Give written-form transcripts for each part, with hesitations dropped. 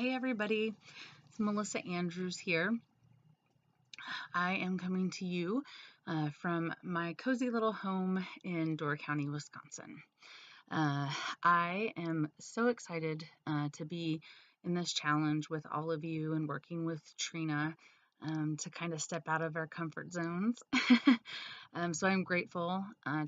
Hey everybody, it's Melissa Andrews here. I am coming to you from my cozy little home in Door County, Wisconsin. Uh, I am so excited to be in this challenge with all of you and working with Trena to kind of step out of our comfort zones. So I'm grateful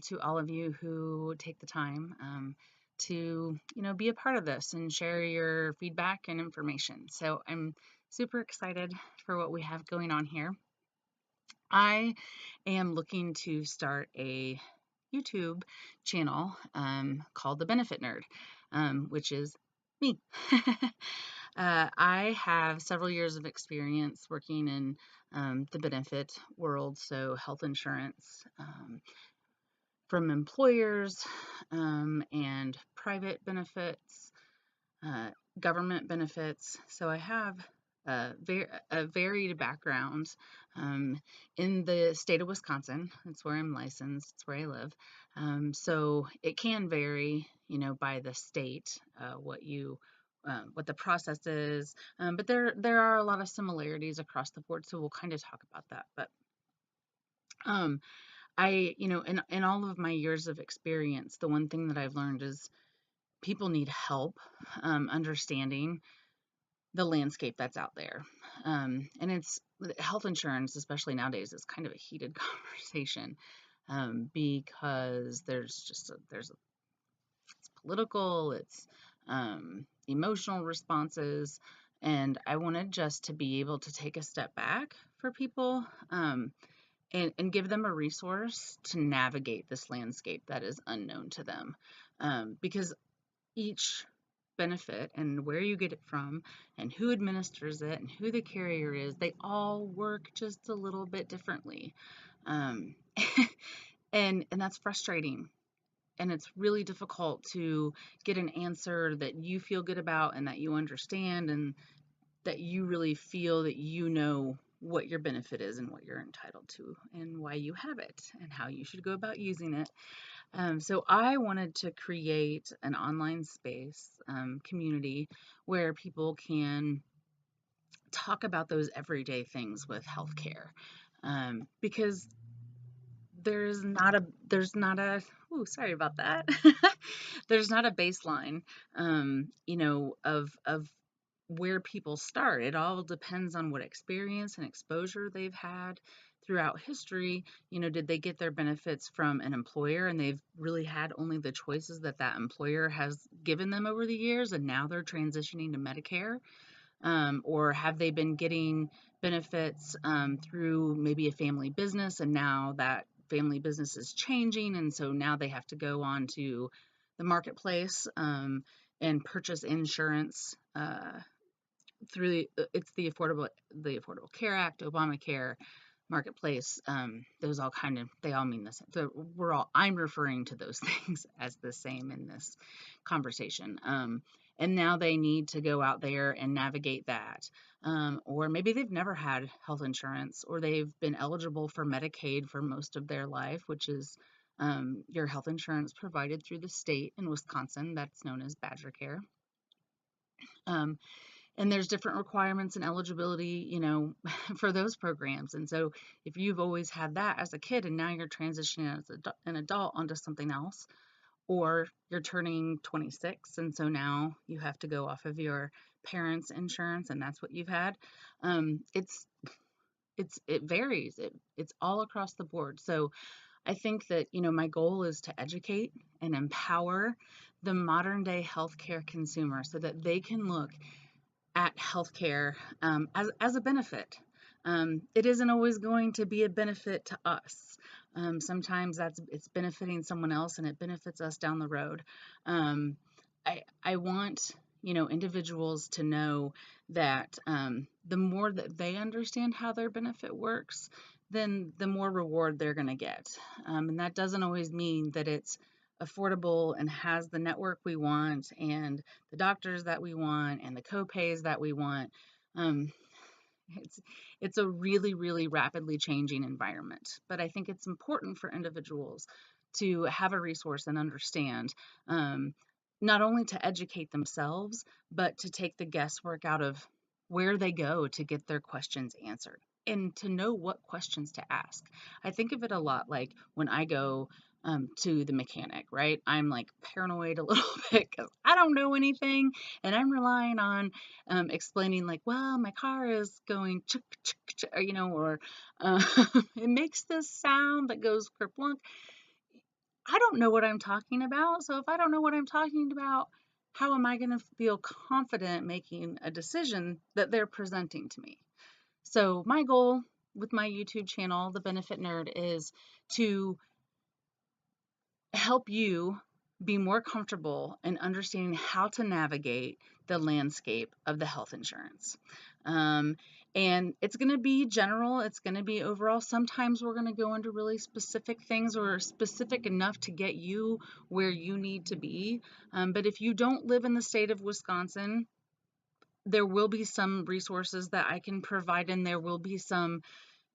to all of you who take the time to, be a part of this and share your feedback and information. So I'm super excited for what we have going on here. I am looking to start a YouTube channel called The Benefit Nerd, which is me. I have several years of experience working in the benefit world, so health insurance from employers and private benefits, government benefits. So I have a varied background in the state of Wisconsin. That's where I'm licensed. It's where I live. So it can vary, by the state, what the process is. But there are a lot of similarities across the board. So we'll kind of talk about that. But um, in all of my years of experience, the one thing that I've learned is people need help understanding the landscape that's out there. And it's health insurance, especially nowadays, is kind of a heated conversation because it's political, it's emotional responses, and I wanted just to be able to take a step back for people and give them a resource to navigate this landscape that is unknown to them. Because each benefit and where you get it from and who administers it and who the carrier is, they all work just a little bit differently. Um, and that's frustrating. And it's really difficult to get an answer that you feel good about and that you understand and that you really feel that you know what your benefit is and what you're entitled to and why you have it and how you should go about using it. So I wanted to create an online space community where people can talk about those everyday things with healthcare, because sorry about that. There's not a baseline, of where people start. It all depends on what experience and exposure they've had throughout history. Did they get their benefits from an employer and they've really had only the choices that that employer has given them over the years, and now they're transitioning to Medicare? Or have they been getting benefits through maybe a family business, and now that family business is changing, and so now they have to go on to the marketplace and purchase insurance through it's the Affordable Care Act, Obamacare, marketplace. Those all they all mean the same. So I'm referring to those things as the same in this conversation. And now they need to go out there and navigate that. Or maybe they've never had health insurance, or they've been eligible for Medicaid for most of their life, which is your health insurance provided through the state in Wisconsin that's known as Badger Care. And there's different requirements and eligibility, for those programs. And so if you've always had that as a kid and now you're transitioning as an adult onto something else, or you're turning 26 and so now you have to go off of your parents' insurance and that's what you've had, it varies. It's all across the board. So I think that, my goal is to educate and empower the modern day healthcare consumer so that they can look at healthcare as a benefit. It isn't always going to be a benefit to us. Sometimes it's benefiting someone else and it benefits us down the road. I want individuals to know that the more that they understand how their benefit works, then the more reward they're going to get. And that doesn't always mean that it's affordable and has the network we want and the doctors that we want and the co-pays that we want. Um, it's a really, really rapidly changing environment, but I think it's important for individuals to have a resource and understand not only to educate themselves, but to take the guesswork out of where they go to get their questions answered and to know what questions to ask. I think of it a lot like when I go to the mechanic, right? I'm like paranoid a little bit because I don't know anything and I'm relying on explaining, like, well, my car is going chuk, chuk, chuk, or, or uh, it makes this sound that goes kerplunk. I don't know what I'm talking about. So if I don't know what I'm talking about, how am I going to feel confident making a decision that they're presenting to me? So my goal with my YouTube channel, The Benefit Nerd, is to help you be more comfortable in understanding how to navigate the landscape of the health insurance. Um, and it's going to be general, it's going to be overall. Sometimes we're going to go into really specific things or specific enough to get you where you need to be. But if you don't live in the state of Wisconsin, there will be some resources that I can provide, and there will be some,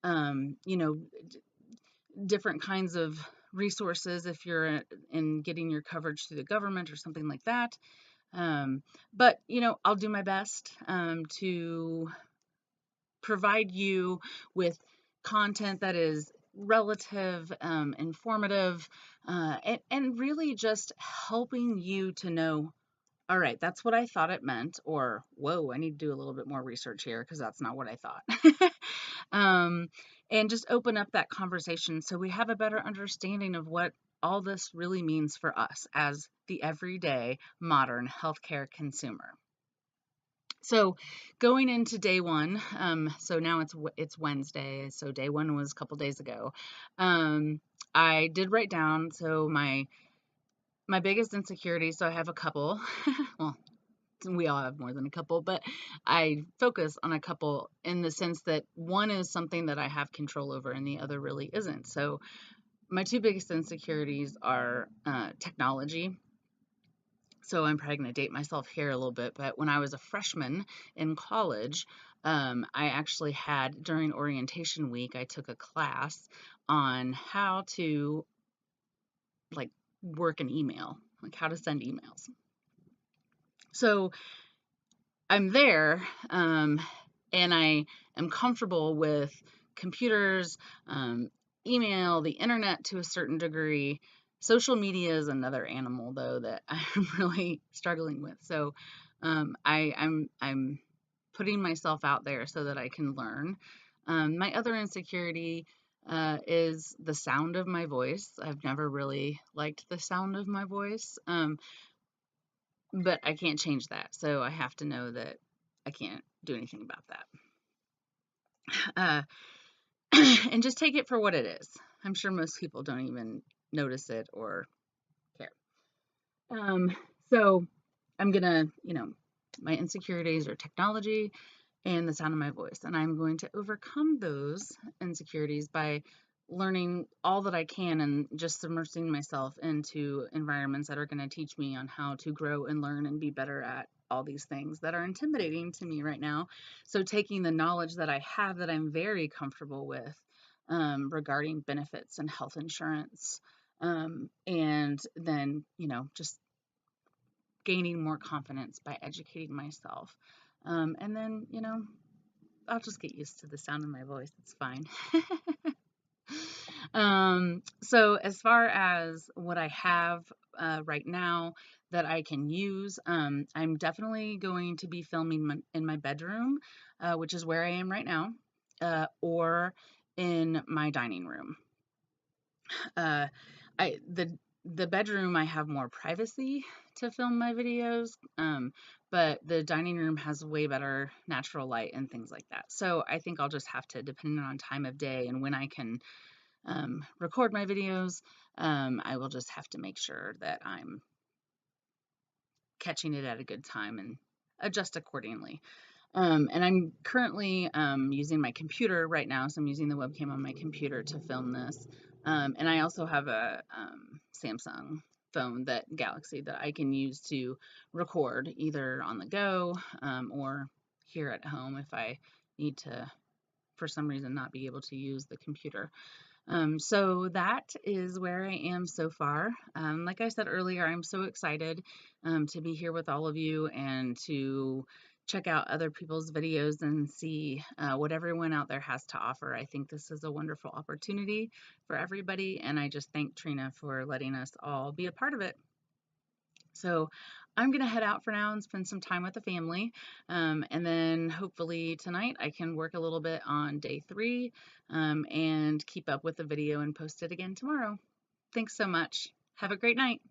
um, you know, different kinds of resources if you're in getting your coverage through the government or something like that. But I'll do my best to provide you with content that is relative, informative, and really just helping you to know, all right, that's what I thought it meant, or whoa, I need to do a little bit more research here because that's not what I thought. um, and just open up that conversation so we have a better understanding of what all this really means for us as the everyday modern healthcare consumer. So going into day one, so now it's Wednesday, so day one was a couple days ago. I did write down, so my biggest insecurity, so I have a couple. Well, we all have more than a couple, but I focus on a couple in the sense that one is something that I have control over and the other really isn't. So my two biggest insecurities are technology. So I'm probably going to date myself here a little bit, but when I was a freshman in college, I actually had, during orientation week, I took a class on how to, like, work an email, like how to send emails. So I'm there, and I am comfortable with computers, um, email, the internet to a certain degree. Social media is another animal, though, that I'm really struggling with. So I'm putting myself out there so that I can learn. My other insecurity is the sound of my voice. I've never really liked the sound of my voice. But I can't change that. So I have to know that I can't do anything about that. And just take it for what it is. I'm sure most people don't even notice it or care. Um, so I'm gonna, my insecurities are technology and the sound of my voice. And I'm going to overcome those insecurities by learning all that I can and just submersing myself into environments that are going to teach me on how to grow and learn and be better at all these things that are intimidating to me right now. So taking the knowledge that I have that I'm very comfortable with, regarding benefits and health insurance, and then, just gaining more confidence by educating myself. And then, I'll just get used to the sound of my voice. It's fine. So as far as what I have right now that I can use, I'm definitely going to be filming in my bedroom, which is where I am right now, or in my dining room. Uh, the bedroom, I have more privacy to film my videos, but the dining room has way better natural light and things like that. So I think I'll just have to, depending on time of day and when I can record my videos, I will just have to make sure that I'm catching it at a good time and adjust accordingly. And I'm currently using my computer right now, so I'm using the webcam on my computer to film this. And I also have a Samsung phone, that Galaxy, that I can use to record either on the go, or here at home if I need to, for some reason, not be able to use the computer. So that is where I am so far. Like I said earlier, I'm so excited to be here with all of you and to check out other people's videos and see what everyone out there has to offer. I think this is a wonderful opportunity for everybody, and I just thank Trina for letting us all be a part of it. So I'm going to head out for now and spend some time with the family. And then hopefully tonight I can work a little bit on day 3 and keep up with the video and post it again tomorrow. Thanks so much. Have a great night.